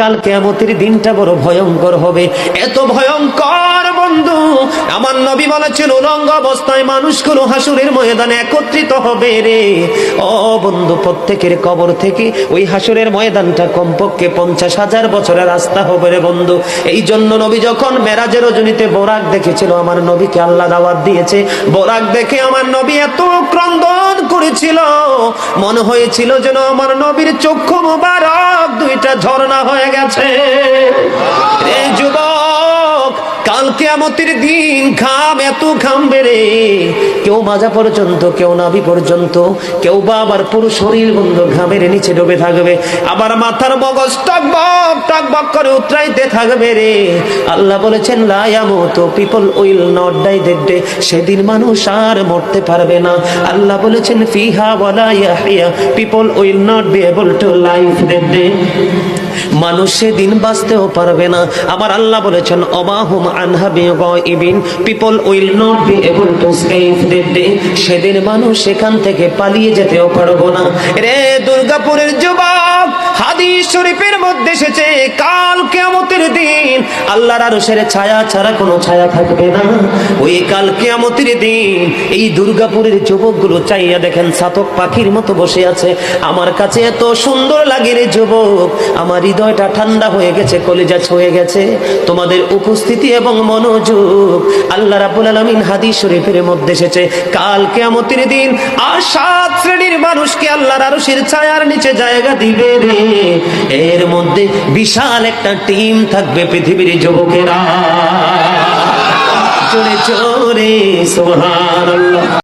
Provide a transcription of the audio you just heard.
কাল কিয়ামতের দিনটা বড় ভয়ঙ্কর হবে, এত ভয়ঙ্কর বন্ধু। আমার নবী বলেছেন উলঙ্গ অবস্থায় মানুষগুলো হাসুরের ময়দানে একত্রিত হবে রে। ও বন্ধু, প্রত্যেকের কবর থেকে ওই হাসুরের ময়দানটা কমপক্ষে 50,000 বছরের রাস্তা হবে রে বন্ধু। এই জন্য নবী যখন মেরাজের রজনীতে বোরাক দেখেছিল, আমার নবীকে আল্লাহ দাওয়াত দিয়েছে, বোরাক দেখে আমার নবী এত ক্রন্দন করেছিল, মনে হয়েছিল যেন আমার নবীর চক্ষু মুবারক দুইটা ঝর্ণা হয়ে গেছে। রে যুবক, কাল কিয়ামতের দিন ঘাম এত ঘামবে রে, কেউ মাজা পর্যন্ত, কেউ নাভি পর্যন্ত, কেউ বা আবার পুরো শরীর বন্ধু ঘামের নিচে ডুবে থাকবে, আবার মাথার মগজ টকবক টকবক করে উতরাইতে থাকবে রে। আল্লাহ বলেছেন লা ইয়ামুতু, people will not die that day, সেদিন মানুষ আর মরতে পারবে না। আল্লাহ বলেছেন ফিহা ওয়ালা ইয়াহইয়া, people will not be able to live that day, মানুষ সেদিন বাঁচতেও পারবে না। আবার আল্লাহ বলেছেন অমাহুম আনহা বিগাইবিন, people will not be able to escape that day, সেদিন মানুষ সেখান থেকে পালিয়ে যেতেও পারবো না। রে দুর্গাপুরের যুবক, হাদিস শরীফের মধ্যে এসেছে কাল কিয়ামতের দিন আল্লাহর আরশের ছায়া ছাড়া কোনো ছায়া থাকবে না। ওই কাল কিয়ামতের দিন এই দুর্গাপুরের যুবকগুলো চাইয়া দেখেন চাতক পাখির মতো বসে আছে। আমার কাছে এত সুন্দর লাগে রে যুবক, আমার হৃদয়টা ঠান্ডা হয়ে গেছে, কলিজা ছুঁয়ে গেছে তোমাদের উপস্থিতি এবং মনোযোগ। আল্লাহ রাব্বুল আলামিন হাদিস শরীফের মধ্যে এসেছে কাল কিয়ামতের দিন আর 7 শ্রেণীর মানুষকে আল্লাহর আরশের ছায়ার নিচে জায়গা দিবে রে। এর মধ্যে বিশাল একটা টিম থাকবে পৃথিবীর যুবকেরা। জোরে জোরে সুবহানাল্লাহ।